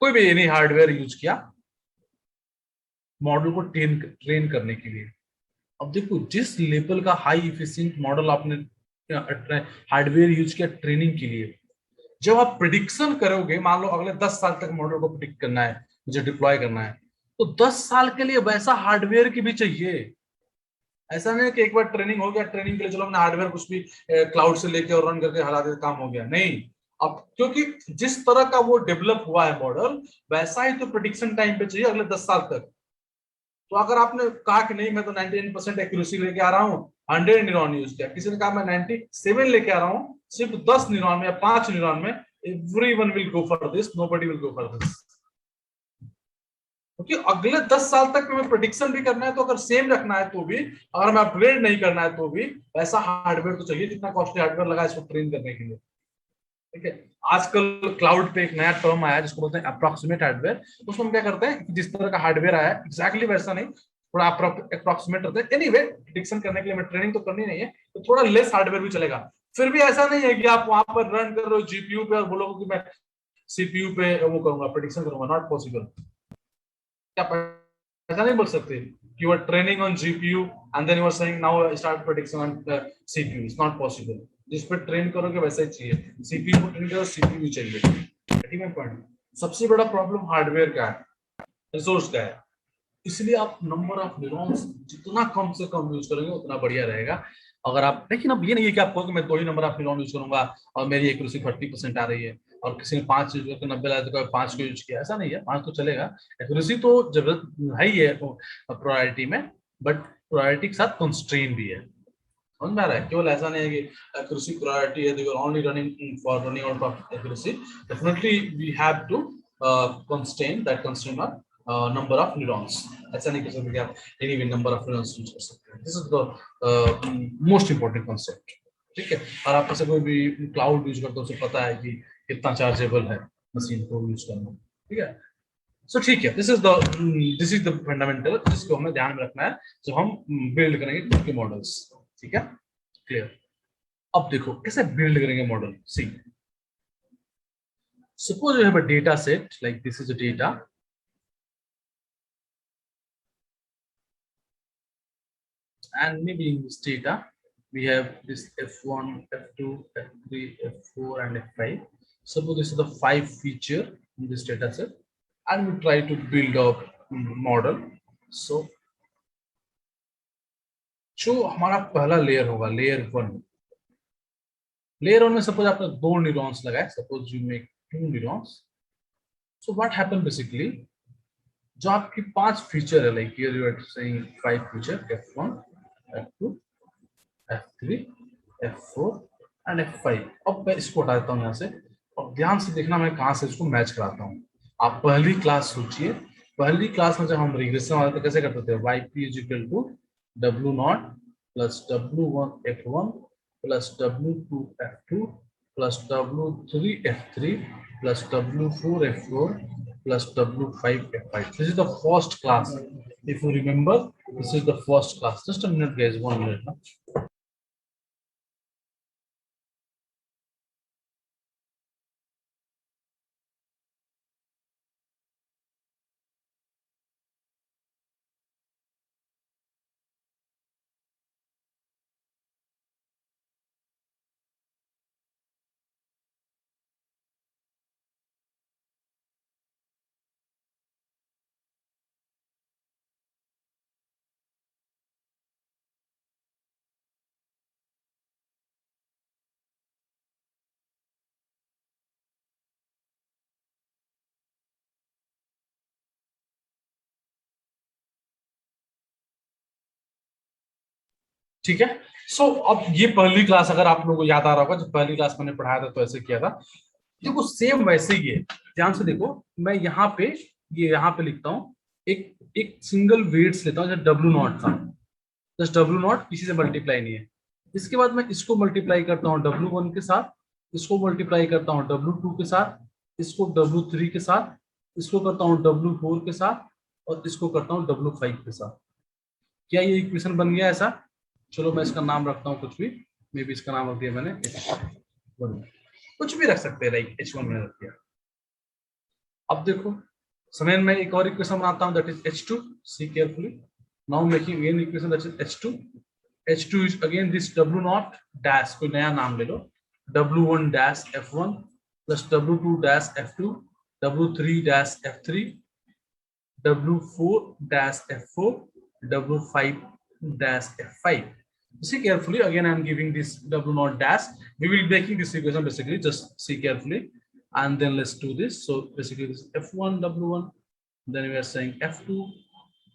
कोई भी एनी हार्डवेयर यूज किया मॉडल को ट्रेन करने के लिए। अब देखो जिस लेवल का हाई इफिशिएंट मॉडल आपने हार्डवेयर यूज किया ट्रेनिंग के लिए, जब आप प्रिडिक्शन करोगे, मान लो अगले 10 साल तक मॉडल को प्रिडिक्ट करना है, मुझे डिप्लॉय करना है, तो 10 साल के लिए वैसा हार्डवेयर की भी चाहिए। ऐसा नहीं कि एक बार ट्रेनिंग हो गया, ट्रेनिंग के लिए चलो हमने हार्डवेयर कुछ भी क्लाउड से लेके और रन करके हटा दे, काम हो गया, नहीं। अब क्योंकि जिस तरह का वो डेवलप हुआ है मॉडल, वैसा ही तो प्रिडिक्शन टाइम पे चाहिए अगले 10 साल तक। तो अगर आपने कहा कि नहीं मैं तो 99% एक्यूरेसी लेके आ रहा हूँ, 100 न्यूरॉन यूज किया, किसी ने कहा मैं 97 लेके आ रहा हूँ सिर्फ 10 न्यूरॉन में या 5 न्यूरॉन में, everyone will go for this, nobody will go for this. क्योंकि अगले 10 साल तक में प्रेडिक्शन भी करना है, तो अगर सेम रखना है तो भी, अगर मैं अपग्रेड नहीं करना है तो भी, वैसा हार्डवेयर तो चाहिए जितना कॉस्टली हार्डवेयर लगा इसको ट्रेन करने के लिए, ठीक है। आजकल क्लाउड पे एक नया टर्म आया जिसको बोलते हैं अप्रोक्सीमेट हार्डवेयर। उसमें हम क्या करते हैं, जिस तरह का हार्डवेयर आया एग्जैक्टली वैसा नहीं, थोड़ा अप्रोक्सीमेट रहता है। एनीवे प्रेडिक्शन करने के लिए हमें ट्रेनिंग तो करनी नहीं है, तो थोड़ा लेस हार्डवेयर भी चलेगा। फिर भी ऐसा नहीं है कि आप वहां पर रन कर रहे हो जीपीयू पे और बोलोगे कि मैं सीपीयू पे वो करूंगा, प्रेडिक्शन करूंगा, नॉट पॉसिबल। आप ऐसा नहीं बोल सकते कि you are training on GPU and then you are saying now start prediction on CPU, it's not possible. जिस पे ट्रेन करोगे वैसा ही चाहिए, सीपीयू को ट्रेन करो सीपीयू चाहिए, ठीक है। पॉइंट, सबसे बड़ा प्रॉब्लम हार्डवेयर का है, रिसोर्स का है। इसलिए आप नंबर ऑफ न्यूरॉन्स जितना कम से कम यूज करेंगे उतना बढ़िया रहेगा। अगर आप, लेकिन अब ये नहीं है कि आप कहो कि मैं 2 ही नंबर ऑफ न्यूरॉन यूज करूंगा और मेरी एक्यूरेसी 40% आ रही है, और किसी ने 5 यूज करके 90 लाया तो 5 को यूज किया, ऐसा नहीं है। 5 तो चलेगा, एक्यूरेसी तो जरूरत है ही है प्रायोरिटी में, बट प्रायोरिटी के साथ कंस्ट्रेन भी है, समझ में आ रहा है। केवल ऐसा नहीं है कि एक्यूरेसी प्रायोरिटी है, they are only running for running out of accuracy, definitely we have to constrain that constrain on number of neurons. ऐसा नहीं कर सकते कि आप एनी भी नंबर ऑफ न्यूरॉन्स यूज कर सकते हैं, this is the most important concept, ठीक है। और आप ऐसे कोई भी क्लाउड यूज करते हो, उसे पता है कि कितना चार्जेबल है मशीन को यूज करना, ठीक है। सो ठीक है, दिस इज द फंडामेंटल जिसको हमें ध्यान में रखना है जब हम बिल्ड करेंगे खुद के मॉडल्स, ठीक है, क्लियर। अब देखो कैसे बिल्ड करेंगे model, see suppose you have a data set like this is a data, and maybe in this data we have this f1, f2, f3, f4 and f5. Suppose this is the 5 feature in this data set and we try to build a model. So जो हमारा पहला layer होगा, layer 1, layer 1 में suppose आपने 2 neurons लगाए, suppose you make 2 neurons. So what happen basically, जो आपकी 5 feature है, like here you are saying 5 feature, f1, f2, f3, f4 and f5। अब मैं इसको हटा देता हूं यहां से, अब ध्यान से देखना मैं कहां से इसको मैच कराता हूँ। आप पहली क्लास सोचिए, पहली क्लास में जब हम रिग्रेशन वाले तो कैसे करते थे, Y P is equal to W not plus W1 F1 plus W2 F2 plus W3 F3 plus W4 F4 plus W5 F5. This is the first class. If you remember, this is the first class. Just a minute, guys. 1 minute. Now. ठीक है। सो अब ये पहली class, अगर आप लोगों को याद आ रहा होगा, जब पहली क्लास मैंने पढ़ाया था तो ऐसे किया था। देखो सेम वैसे ही है, ध्यान से देखो। मैं यहाँ पे ये यहाँ पे लिखता हूँ, एक एक सिंगल वेट्स लेता हूँ, जैसे W0 था, जस्ट W0 किसी से मल्टीप्लाई नहीं है। इसके बाद मैं इसको मल्टीप्लाई करता हूँ W1 के साथ, इसको मल्टीप्लाई करता हूँ W2 के साथ, इसको W3 के साथ, इसको करता हूँ W4 के साथ, और इसको करता हूँ W5 के साथ। क्या ये इक्वेशन बन गया ऐसा? चलो मैं इसका नाम रखता हूँ कुछ भी, मे बी इसका नाम रख दिया मैंने H1, कुछ भी रख सकते हैं, लाइक H1 मैंने रख दिया। अब देखो समय में एक और इक्वेशन बनाता हूँ, that is H2. See carefully, now making again equation that is H2. H2 is again this W0 dash, कोई नया नाम ले लो, W1 dash F1 plus W2 dash F2, W3 dash F3, W4 dash F4, W5 dash F5. See carefully, again I am giving this W0 dash. We will be making this equation basically, just see carefully, and then let's do this. So basically this is F1 W1, then we are saying F2,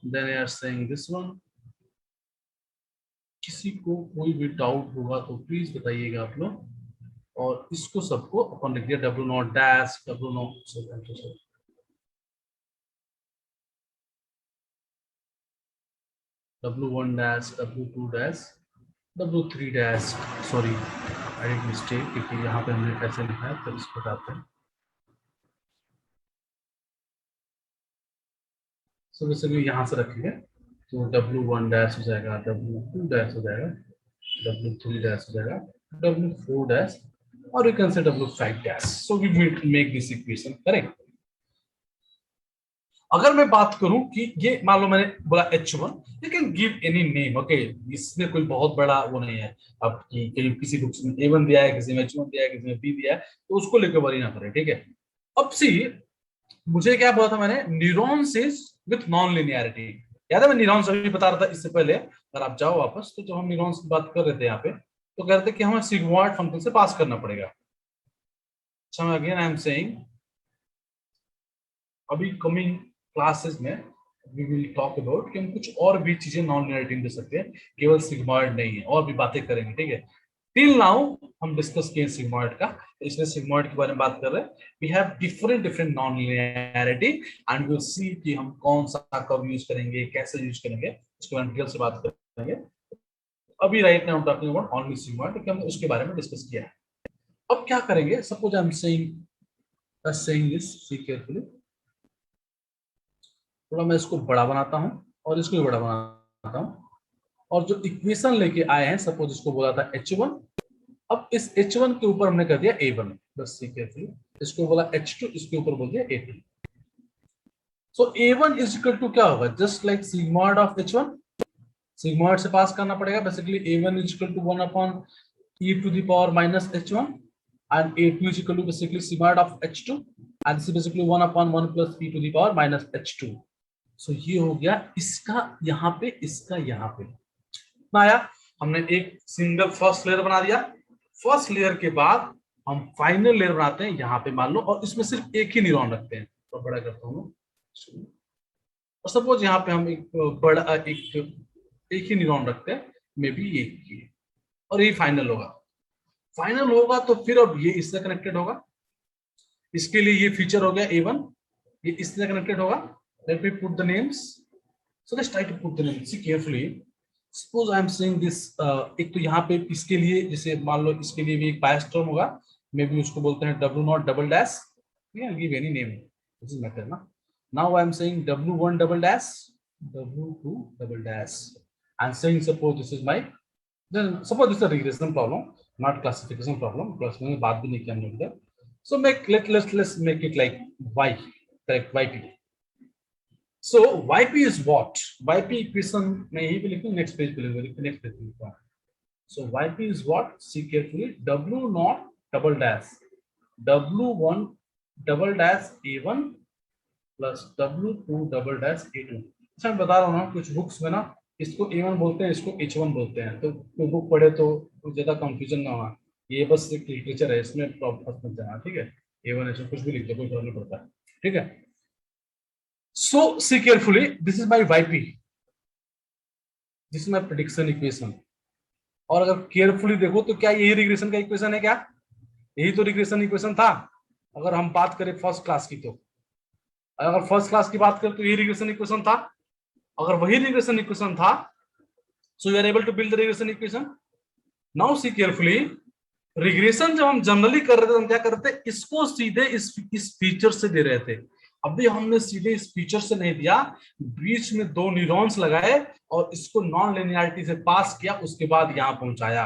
then we are saying this one. किसी को कोई भी doubt होगा तो please बताइएगा आप लोग, और इसको सबको अपन लिख दिया W0 dash W0 W1 dash W2 dash W3 dash, sorry I did mistake, क्योंकि यहाँ पे हमने कैसे लिखा है तो इसको बताते हैं। सो बेसिकली यहाँ से रखेंगे तो W1 dash हो जाएगा, W2 dash हो जाएगा, W3 dash हो जाएगा, W4 dash, और you can say W5 dash. So we make this equation correct. अगर मैं बात करूं कि ये मान लो मैंने बोला H1, you can give any name, okay? इसमें कोई बहुत बड़ा वो नहीं है। अब कि किसी बुक्स में A1 दिया है, किसी में H1 दिया है, किसी में B दिया है, तो उसको लेकर वरी ना करें, ठीक है। अब सी मुझे क्या बोला था मैंने, neurons is with non linearity. याद है मैं न्यूरॉन्स अभी बता रहा था इससे पहले, अगर आप जाओ वापस, तो जब हम न्यूरॉन्स की बात कर रहे थे यहाँ पे, तो कह रहे थे कि हमें सिग्मॉइड फंक्शन से पास करना पड़ेगा। अच्छा, अगेन आई एम सेइंग, अभी कमिंग क्लासेस में वी विल टॉक अबाउट कि हम कुछ और भी चीजें नॉन लिनियरिटी दे सकते हैं, केवल सिग्मॉइड नहीं है, और भी बातें करेंगे, ठीक है। टिल नाउ हम डिस्कस किए सिग्मॉइड का, इसलिए सिग्मॉइड के बारे में बात कर रहे हैं। We have different non linearity and we will see कि हम कौन सा कब यूज करेंगे, कैसे यूज करेंगे, उसके बारे में डिटेल से बात करेंगे। अभी right now talking about only sigmoid, क्योंकि हमने उसके बारे में डिस्कस किया है। अब क्या करेंगे, suppose I am saying this, see carefully, थोड़ा मैं इसको बड़ा बनाता हूं और इसको भी बड़ा बनाता हूं, और जो इक्वेशन लेके आए हैं, सपोज इसको बोला था H1, अब इस H1 के ऊपर हमने कर दिया A1, बस सी केयरफुली, इसको बोला H2, इसके ऊपर बोल दिया A2। So A1 is equal to क्या होगा, just like sigmoid of H1, sigmoid से पास करना पड़ेगा। Basically A1 is equal to 1 upon e to the power minus H1 and A2 is equal to basically sigmoid of H2 and this is basically 1 upon 1 plus e to the power minus H2. So ये हो गया इसका यहाँ पे, इसका यहाँ पे आया। हमने एक सिंगल फर्स्ट लेयर बना दिया। फर्स्ट लेयर के बाद हम फाइनल लेयर बनाते हैं यहाँ पे मान लो, और इसमें सिर्फ एक ही न्यूरॉन रखते हैं। तो बड़ा करता हूँ, और सपोज यहाँ पे हम एक बड़ा एक ही न्यूरॉन रखते हैं, मे बी एक ही, और ये फाइनल होगा। फाइनल होगा तो फिर अब ये इससे कनेक्टेड होगा, इसके लिए ये फीचर हो गया A1, ये इससे कनेक्टेड होगा। Let me put the names, so let's try to put the names, see carefully. Suppose I am saying this, एक तो यहाँ पे इसके लिए, जैसे मान लो इसके लिए भी एक बायस टर्म होगा, मे बी उसको बोलते हैं W0 double dash, give any name, this is matter ना। Now I am saying W1 double dash, W2 double dash, I am saying suppose this is my, then suppose this is a regression problem, not classification problem, because मैंने बात भी नहीं किया हमने इधर। So let's make it like y, correct, yp. So yp is what? Yp equation मैं यही पे लिखूँ, next page पे लिखूँ, next page पे लिखूँ। So yp is what? See carefully, W0 double dash, W1 double dash A1 plus W2 double dash A2। अच्छा मैं बता रहा हूँ ना, कुछ बुक्स में ना इसको A1 बोलते हैं, इसको H1 बोलते हैं, तो कोई बुक पढ़े तो ज्यादा कंफ्यूजन ना हो। ये बस एक लिटरेचर है, इसमें प्रॉब्लम मत जाना, ठीक है। A1 H1 कुछ भी लिख दो, कोई फर्क नहीं पड़ता, ठीक है। So see carefully, this is my yp, this is my prediction equation. और अगर केयरफुली देखो तो क्या यही रिग्रेशन का इक्वेशन है क्या? यही तो रिग्रेशन इक्वेशन था। अगर हम बात करें फर्स्ट क्लास की, तो अगर फर्स्ट क्लास की बात करें तो यही रिग्रेशन इक्वेशन था। अगर वही रिग्रेशन इक्वेशन था, so you are able to build the regression equation. Now see carefully, regression जब हम जनरली कर रहे थे, हम क्या कर रहे थे, इसको सीधे इस फीचर से दे रहे थे। अभी हमने सीधे इस फीचर से नहीं दिया, बीच में दो न्यूरॉन्स लगाए और इसको नॉन लिनियरिटी से पास किया, उसके बाद यहां पहुंचाया।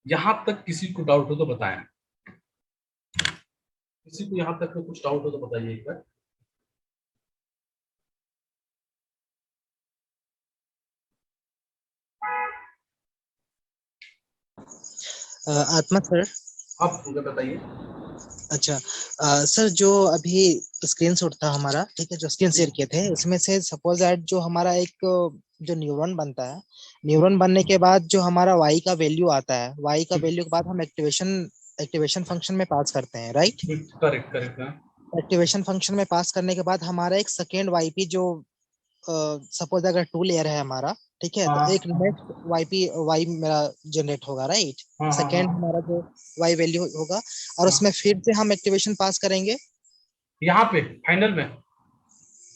यहां तक किसी को डाउट हो तो बताएं, किसी को यहां तक कुछ डाउट हो तो बताइए एक बार। आत्मा सर। आप मुझे बताइए। अच्छा सर, जो अभी स्क्रीन शॉट था हमारा, ठीक है, जो स्क्रीन शेयर किए थे, इसमें से सपोज दैट जो हमारा एक जो न्यूरॉन बनता है, न्यूरॉन बनने के बाद जो हमारा वाई का वैल्यू आता है, वाई का वैल्यू के बाद हम एक्टिवेशन फंक्शन में पास करते हैं, right? Correct correct. Activation function में पास करने के बाद हमारा एक सेकेंड वाईपी जो सपोज अगर 2 लेयर है हमारा, ठीक है, तो एक नेक्स्ट वाई मेरा जनरेट होगा, राइट? सेकेंड हमारा जो वाई वैल्यू होगा, और उसमें फिर से हम एक्टिवेशन पास करेंगे यहाँ पे फाइनल में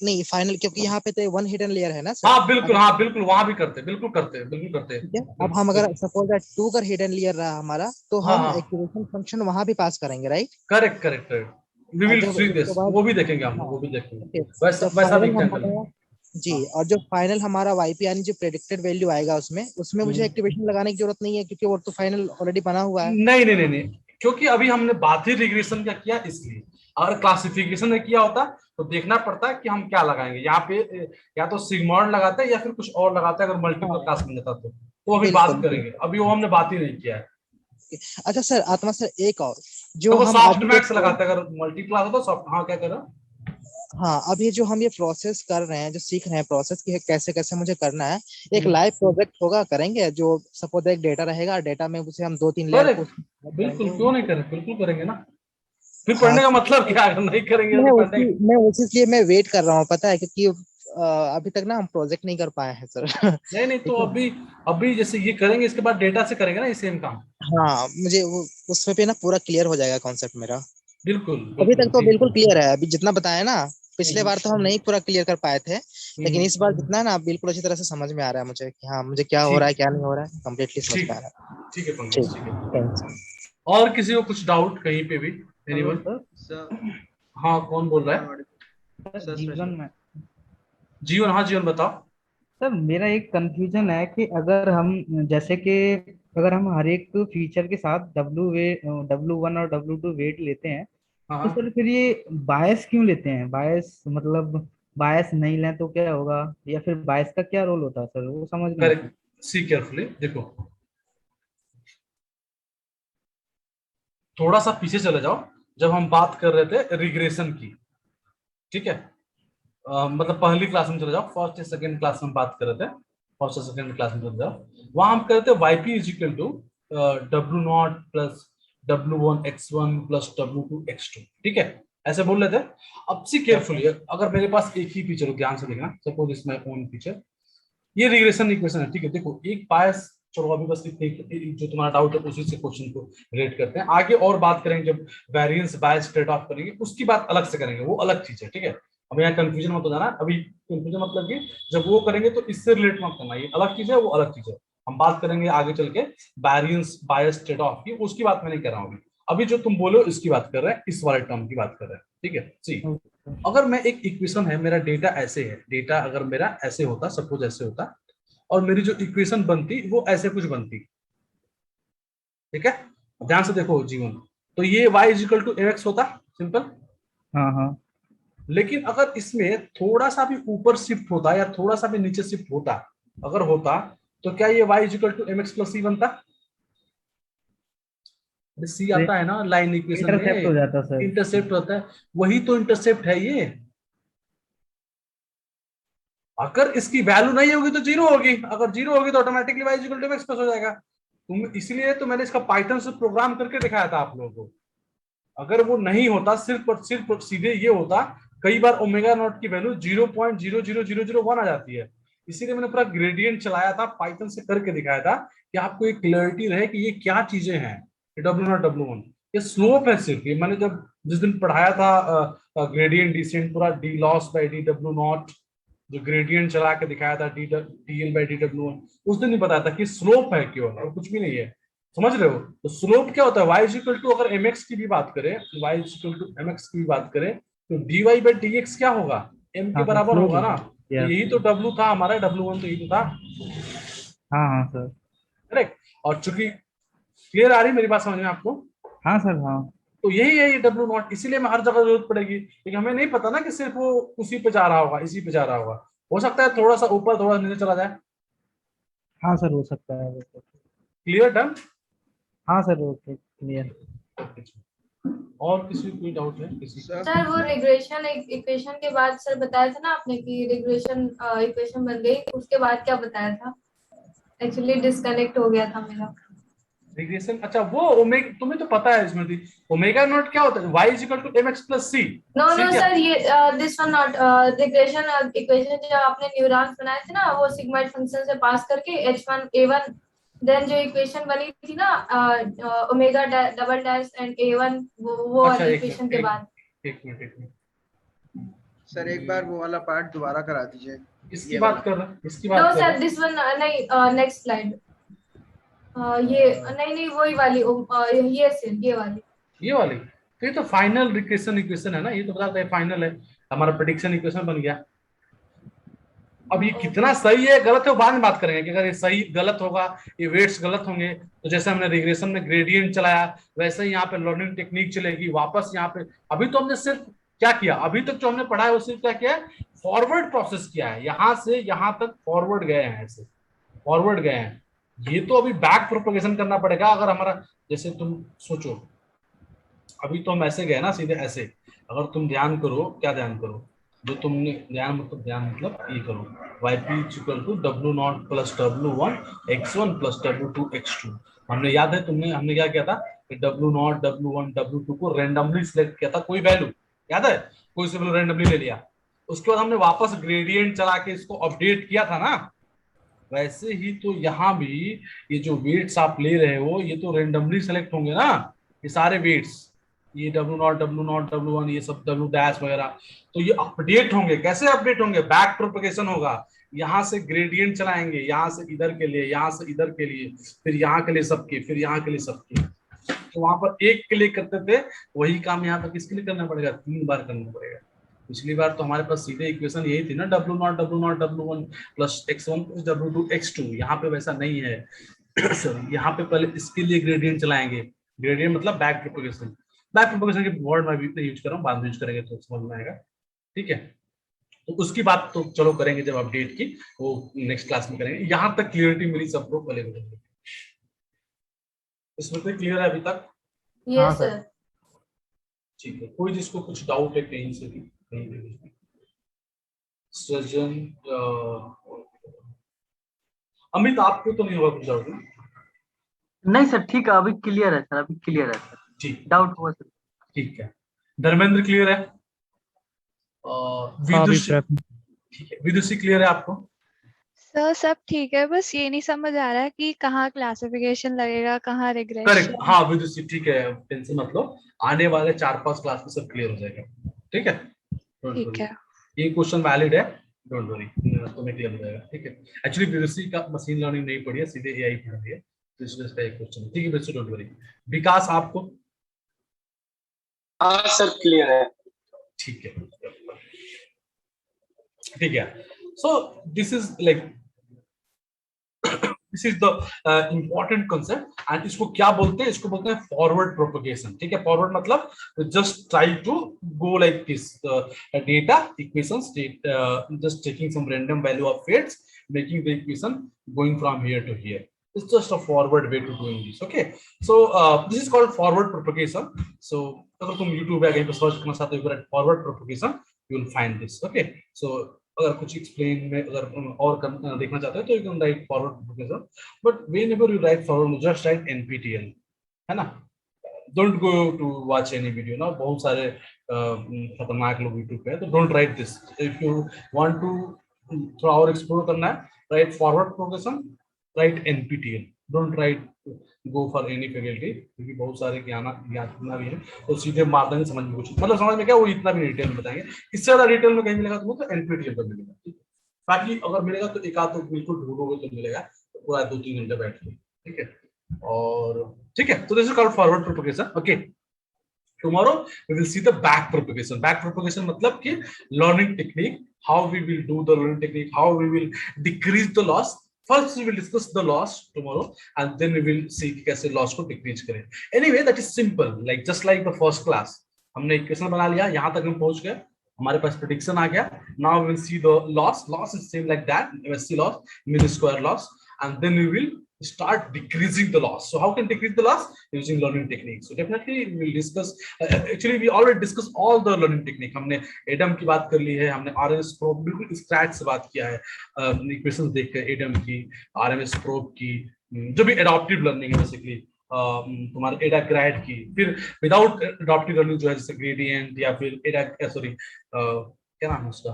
नहीं, फाइनल, क्योंकि यहाँ पे तो वन हिडन लेयर है ना सर। हाँ बिल्कुल, हाँ बिल्कुल, वहां भी करते, बिल्कुल करते, बिल्कुल करते। ठीक है, अब हम अगर सपोज दैट 2 का हिडन लेयर रहा हमारा, तो हम एक्टिवेशन फंक्शन वहां भी पास करेंगे, right? Correct correct correct, we will see this, वो भी देखेंगे हम, वो भी देखेंगे, वैसा रेक्टेंगल जी। और जो फाइनल हमारा वाईपी यानी जो प्रेडिक्टेड वैल्यू आएगा, उसमें मुझे एक्टिवेशन लगाने की जरूरत नहीं है, क्योंकि वो तो फाइनल ऑलरेडी बना हुआ है। नहीं नहीं नहीं नहीं, क्योंकि अभी हमने बात ही रिग्रेशन का किया, इसलिए। अगर क्लासिफिकेशन में किया होता तो देखना पड़ता है कि हम क्या लगाएंगे यहाँ पे, या तो सिग्मॉइड लगाते हैं या फिर कुछ और लगाते हैं, अगर मल्टीपल क्लास बन जाता तो अभी बात करेंगे, अभी वो हमने बात ही नहीं किया है। अच्छा सर, आत्मा सर, एक और जो तो हम सॉफ्ट मैक्स लगाते हैं, अगर मल्टीप्लाई होता सॉफ्ट, हाँ क्या करो। हाँ, अब ये जो हम ये प्रोसेस कर रहे हैं, जो सीख रहे हैं प्रोसेस की कैसे कैसे मुझे करना है, एक लाइव प्रोजेक्ट होगा, करेंगे, जो सपोज एक डेटा रहेगा, डेटा में उसे हम 2-3 लेयर को बिल्कुल, क्यों नहीं करें, बिल्कुल करेंगे ना। फिर हाँ, पढ़ने का मतलब क्या, अगर नहीं करेंगे मैं उसी लिए मैं वेट कर रहा हूँ, पता है, क्योंकि अभी तक ना हम प्रोजेक्ट नहीं कर पाए हैं सर। नहीं तो अभी जैसे ये करेंगे, इसके बाद डेटा से करेंगे ना ये सेम काम। हाँ, मुझे वो उसमें पे ना पूरा क्लियर हो जाएगा कॉन्सेप्ट मेरा। बिल्कुल अभी तक तो बिल्कुल क्लियर है, अभी जितना बताया ना, पिछले बार तो हम नहीं पूरा क्लियर कर पाए थे, लेकिन इस बार जितना है ना बिल्कुल अच्छी तरह से समझ में आ रहा है मुझे कि हाँ, मुझे क्या हो रहा है क्या नहीं हो रहा है, कम्प्लीटली समझ में आ रहा है। ठीक है पंकज, ठीक है। थैंक्स। और किसी को कुछ डाउट कहीं पे भी, एनीवन? हाँ, कौन बोल रहा है? जीवन, हाँ जीवन बताओ। सर मेरा एक कंफ्यूजन है कि अगर हम जैसे कि अगर हम हर एक फीचर के साथ W1 और W2 वेट लेते हैं, तो सर फिर ये बायस क्यों लेते हैं? बायस मतलब बायस नहीं लें तो क्या होगा, या फिर बायस का क्या रोल होता है सर, वो समझ नहीं आता। सी केयरफुली, देखो थोड़ा सा पीछे चले जाओ, जब हम बात कर रहे थे रिग्रेशन की, ठीक है, मतलब पहली क्लास में चले जाओ, फर्स्ट या सेकंड क्लास में बात कर रहे थे, फर्स्ट या सेकंड क्लास में चले जाओ, वहां हम करते yp is equal to W0 plus W1x1 plus W2x2, ठीक है, ऐसे बोल रहे थे। अब सी केयरफुली, अगर मेरे पास एक ही फीचर हो, ध्यान से देखना, suppose is my own feature, ये रिग्रेशन इक्वेशन है, ठीक है, देखो एक बायस चलो अभी बस इतनी जो तुम्हारा डाउट है उसी से क्वेश्चन को रिलेट करते हैं। आगे और बात करेंगे जब वेरिएंस बायस ट्रेड ऑफ करेंगे उसकी बात अलग से करेंगे, वो अलग चीज है, ठीक है। अब यहाँ कंफ्यूजन मत हो जाना, अभी कंफ्यूजन मतलब कि जब वो करेंगे तो इससे रिलेट मत करना, ये अलग चीज है वो अलग चीज है। हम बात करेंगे आगे चल के वेरिएंस बायस ट्रेड ऑफ की, उसकी बात मैं नहीं कर रहा हूँ अभी। अभी जो तुम बोलो इसकी बात कर रहे हैं, इस वाले टर्म की बात कर रहे हैं, ठीक है। सी अगर मैं एक इक्वेशन है, मेरा डेटा ऐसे है, डेटा अगर मेरा ऐसे होता, सपोज ऐसे होता, और मेरी जो इक्वेशन बनती वो ऐसे कुछ बनती, ठीक है। ध्यान से देखो जीवन, तो ये y is equal to mx होता, सिंपल। हाँ हाँ लेकिन अगर इसमें थोड़ा सा भी ऊपर शिफ्ट होता या थोड़ा सा भी नीचे शिफ्ट होता, अगर होता, तो क्या ये y is equal to mx plus c बनता? सी आता है ना लाइन इक्वेशन में, इंटरसेप्ट हो जाता सर। इंटरसेप्ट होता है, वही तो इंटरसेप्ट है ये। अगर इसकी वैल्यू नहीं होगी तो जीरो होगी, अगर जीरो होगी तो automatically y is equal to mx plus हो जाएगा। तुम इसलिए तो मैंने इसका पाइथन से प्रोग्राम करके दिखाया था आप लोगों को। अगर वो नहीं होता, सिर्फ और सिर्फ सीधे ये होता, कई बार ओमेगा नॉट की वैल्यू 0.00001 आ जाती है। इसीलिए मैंने पूरा ग्रेडियंट चलाया था, पाइथन से करके दिखाया था कि आपको एक क्लैरिटी रहे कि ये क्या चीजें हैं। डब्ल्यू नॉट W1 ये स्लोप है सिर्फ, ये मैंने जब जिस दिन पढ़ाया था ग्रेडियंट डिसेंट पूरा de los by D W not, जो ग्रेडियंट चला के दिखाया था D L by D W1, उस दिन ही बताया था कि स्लोप है केवल और कुछ भी नहीं है। समझ रहे हो? तो स्लोप क्या होता है, y इज इक्वल टू, अगर mx की भी बात करें, y is equal to mx की भी बात करें, तो dy बाई dx क्या होगा, m के बराबर होगा ना। तो यही तो w था हमारा, W1 तो यही तो था। हाँ हाँ सर। करेक्ट। और चूंकि क्लियर आ रही मेरी बात समझ में आपको? हाँ सर हाँ। तो यही है ये W नॉट, इसीलिए मैं हर जगह जरूरत पड़ेगी, क्योंकि हमें नहीं पता ना कि सिर्फ वो उसी पे जा रहा होगा, इसी पे जा रहा होगा, हो सकता है थोड़ा सा ऊपर थोड़ा नीचे चला जाए। हाँ सर हो सकता है। Clear, done. हाँ सर ओके क्लियर। और किसी कोई डाउट है किसी? सर वो रिग्रेशन इक्वेशन के बाद सर बताया था ना आपने कि रिग्रेशन इक्वेशन बन गई, उसके बाद क्या बताया था? एक्चुअली डिस्कनेक्ट हो गया था मेरा रिग्रेशन। अच्छा वो ओमेगा, तुम्हें तो पता है इसमें थी, ओमेगा नॉट क्या होता है, y is equal to mx plus c। No no sir, ये this one not regression equation जो आपने न्यूरॉन्स बनाए थे ना, वो सिग्मॉइड फंक्शन से पास करके h1 a1, देन जो इक्वेशन बनी थी ना omega double dash and a1, वो अच्छा वाली इक्वेशन के बाद। एक मिनट सर एक बार वो वाला पार्ट दोबारा करा दीजिए। इसकी बात कर रहा है, इसकी बात नो कर सर दिस वन नहीं, नेक्स्ट स्लाइड, ये नहीं वही वाली ये सर ये वाली। तो ये तो फाइनल रिग्रेशन इक्वेशन है ना, ये तो बता है फाइनल है, हमारा प्रेडिक्शन इक्वेशन बन गया। अब ये कितना सही है गलत है वो बाद में बात करेंगे, कि अगर ये सही गलत होगा, ये वेट्स गलत होंगे, तो जैसे हमने रिग्रेशन में ग्रेडियंट चलाया वैसे ही यहाँ पे लर्निंग टेक्निक चलेगी वापस यहाँ पे। अभी तो हमने सिर्फ क्या किया, अभी तक जो हमने पढ़ा है वो सिर्फ क्या किया है, फॉरवर्ड प्रोसेस किया है, यहाँ से यहाँ तक फॉरवर्ड गए हैं, ऐसे फॉरवर्ड गए हैं। ये तो अभी बैक प्रोपगेशन करना पड़ेगा। अगर हमारा, जैसे तुम सोचो, अभी तो हम ऐसे गए ना सीधे ऐसे, अगर तुम ध्यान करो, क्या ध्यान करो, जो तुमने ध्यान मतलब ये करो, yp equal to w not plus w1 x1 plus w2 x2। हमने याद है हमने क्या किया था कि w नॉट w1 w2 को रेंडमली सिलेक्ट किया था, कोई वैल्यू याद है, कोई से वैल्यू रेंडमली ले लिया, उसके बाद हमने वापस ग्रेडियंट चला के इसको अपडेट किया था ना। वैसे ही तो यहाँ भी ये जो वेट्स आप ले रहे हो ये तो रेंडमली सेलेक्ट होंगे ना, ये सारे वेट्स, ये W नॉट W1 ये सब W डैश वगैरह, तो ये अपडेट होंगे। कैसे अपडेट होंगे, बैक प्रोपगेशन होगा, यहाँ से ग्रेडियंट चलाएंगे, यहाँ से इधर के लिए, यहाँ से इधर के लिए, फिर यहाँ के लिए सबके, फिर यहाँ के लिए सबके। तो वहां पर एक के लिए करते थे, वही काम यहाँ पर किसके लिए करना पड़ेगा, 3 बार करना पड़ेगा। पिछली बार तो हमारे पास सीधे इक्वेशन यही थी ना, W not W1 plus x1 plus W2 x2। यहाँ पे वैसा नहीं है यहाँ पे पहले इसके लिए ग्रेडियंट चलाएंगे, ग्रेडियंट मतलब बैक प्रोपगेशन। बैक प्रोपगेशन के वर्ड मैं भी यूज कर रहा हूँ, बाद में यूज करेंगे तो समझ में आएगा, ठीक है। तो उसकी बात तो चलो करेंगे जब अपडेट की, वो नेक्स्ट क्लास में करेंगे। यहाँ तक क्लियरिटी मिली सबको, पहले बताइए इसमें तो क्लियर है अभी तक? Yes sir. ठीक है, कोई जिसको कुछ डाउट है कहीं से भी, कहीं भी सृजन, अमित आपको तो नहीं होगा कुछ डाउट? नहीं सर ठीक है, अभी क्लियर है सर, अभी क्लियर है सर। ठीक, डाउट हुआ सर? ठीक है। धर्मेंद्र क्लियर है? विदुषी, ठीक है, विदुषी क्लियर है आपको? सर सब ठीक है, बस ये नहीं समझ आ रहा है कि कहाँ क्लासिफिकेशन लगेगा, कहाँ करेक्ट, रिग्रेशन। हाँ विदुषी ठीक है, टेंशन मत लो, आने वाले 4-5 क्लास में सब क्लियर हो जाएगा, ठीक है, डोंट ठीक वरी, है। ये क्वेश्चन वैलिड है, डोंट वरी, तुम्हें क्लियर हो जाएगा, ठीक है। एक्चुअली विदुषी का मशीन लर्निंग नहीं पढ़ी है, सीधे एआई पढ़ रही है, तो इसलिए इसका एक क्वेश्चन, ठीक है विदुषी, डोंट वरी। विकास आपको? हाँ सर क्लियर है। ठीक है, ठीक है, so this is like this is the important concept, and इसको क्या बोलते हैं, इसको बोलते हैं फॉरवर्ड प्रोपगेशन, ठीक है। फॉरवर्ड मतलब just try to go like this, data equations, just taking some random value of weights, making the equation going from here to here. It's just a forward way to doing this, okay. So this is called forward propagation. So अगर तुम YouTube पे कहीं पे search करना चाहते हो forward propagation, you will find this, okay. So अगर कुछ एक्सप्लेन में अगर और देखना चाहते हो तो you can write forward propagation, but whenever you write forward just write NPTEL, है ना, don't go to watch any video ना, बहुत सारे खतरनाक लोग यूट्यूब पे है, तो don't write this, if you want to थोड़ा और एक्सप्लोर करना है, write forward propagation, write NPTEL, don't write go for any faculty, क्योंकि बहुत सारे ज्ञान इतना भी है तो सीधे मार देंगे, समझ में कुछ मतलब समझ में क्या वो इतना भी डिटेल में बताएंगे, इससे ज्यादा डिटेल में कहीं मिलेगा तुमको तो एनपीटीएल पर मिलेगा, ठीक है। बाकी अगर मिलेगा तो एक आध तो बिल्कुल ढूंढोगे तो मिलेगा, तो पूरा 2-3 घंटे बैठ के, ठीक है। और ठीक है, तो this is called forward propagation, okay. Tomorrow we will see the back propagation. Back propagation मतलब कि learning technique, how we will do the learning technique, how we will decrease the loss. First we will discuss the loss tomorrow, and then we will see कैसे loss को decrease करें. Anyway, that is simple. Like just like the first class, हमने equation बना लिया, यहाँ तक हम पहुँच गए, हमारे पास prediction आ गया. Now we will see the loss. Loss is same like that. MSC loss, mean square loss, and then we will start decreasing the loss. So how can decrease the loss? Using learning techniques. So definitely we will discuss, actually we already discussed all the learning technique. हमने ADAM की बात कर ली है, हमने RMS probe बिल्कुल scratch से बात किया है, इक्वेशंस देख कर ADAM की, RMS probe की, जो भी एडॉप्टिव लर्निंग है बेसिकली, तुम्हारे एडा ग्रेड की, फिर विदाउट एडॉप्टिव लर्निंग जो है जैसे ग्रेडियंट या फिर एडा सॉरी क्या नाम है उसका,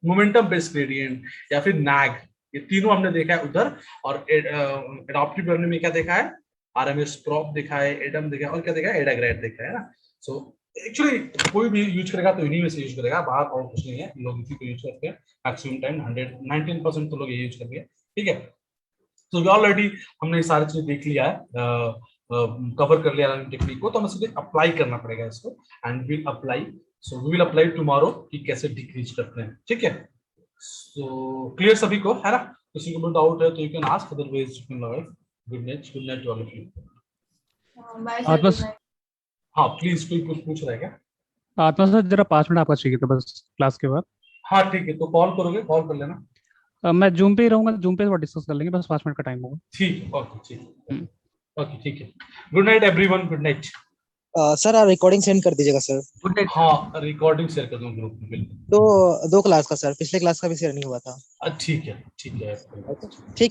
मोमेंटम बेस्ड ग्रेडियंट या फिर नैग, ये तीनों हमने देखा है उधर। और एडॉप्टिव लर्निंग में क्या देखा है, आरएमएस प्रोब देखा है, एडम देखा है, और क्या देखा है, एडा ग्रेड देखा है ना। सो एक्चुअली कोई भी यूज करेगा तो इन्हीं में से यूज करेगा, बाहर और कुछ नहीं है, लोग इसी को यूज करते हैं मैक्सिमम टाइम, 119% तो लोग ये यूज करेंगे, ठीक है। तो ऑलरेडी हमने ये सारी चीजें देख लिया है, कवर कर लिया लर्निंग टेक्निक को, तो हमें सीधे अप्लाई करना पड़ेगा इसको, and will apply, so we will apply tomorrow कि कैसे डिक्रीज करते हैं, ठीक है। सो क्लियर सभी को, है ना, किसी को भी डाउट है तो you can ask, otherwise you can learn. Good night to all of you. Bye Atma sir. हाँ प्लीज, कोई कुछ पूछ रहा है क्या? आत्मा सर जरा 5 मिनट आपका चाहिए था बस क्लास के बाद। हाँ ठीक है, तो कॉल करोगे, कॉल कर लेना। मैं जूम पे ही रहूंगा, जूम पे डिस्कस कर लेंगे, बस 5 मिनट का टाइम होगा। ठीक, ओके ठीक, ओके ठीक है। Good night everyone, good night. Sir आप रिकॉर्डिंग सेंड कर दीजिएगा सर। हाँ रिकॉर्डिंग शेयर कर दूंगा ग्रुप में, बिल्कुल। तो 2 क्लास का सर, पिछले क्लास का भी शेयर नहीं हुआ था। ठीक है, ठीक है, ठीक।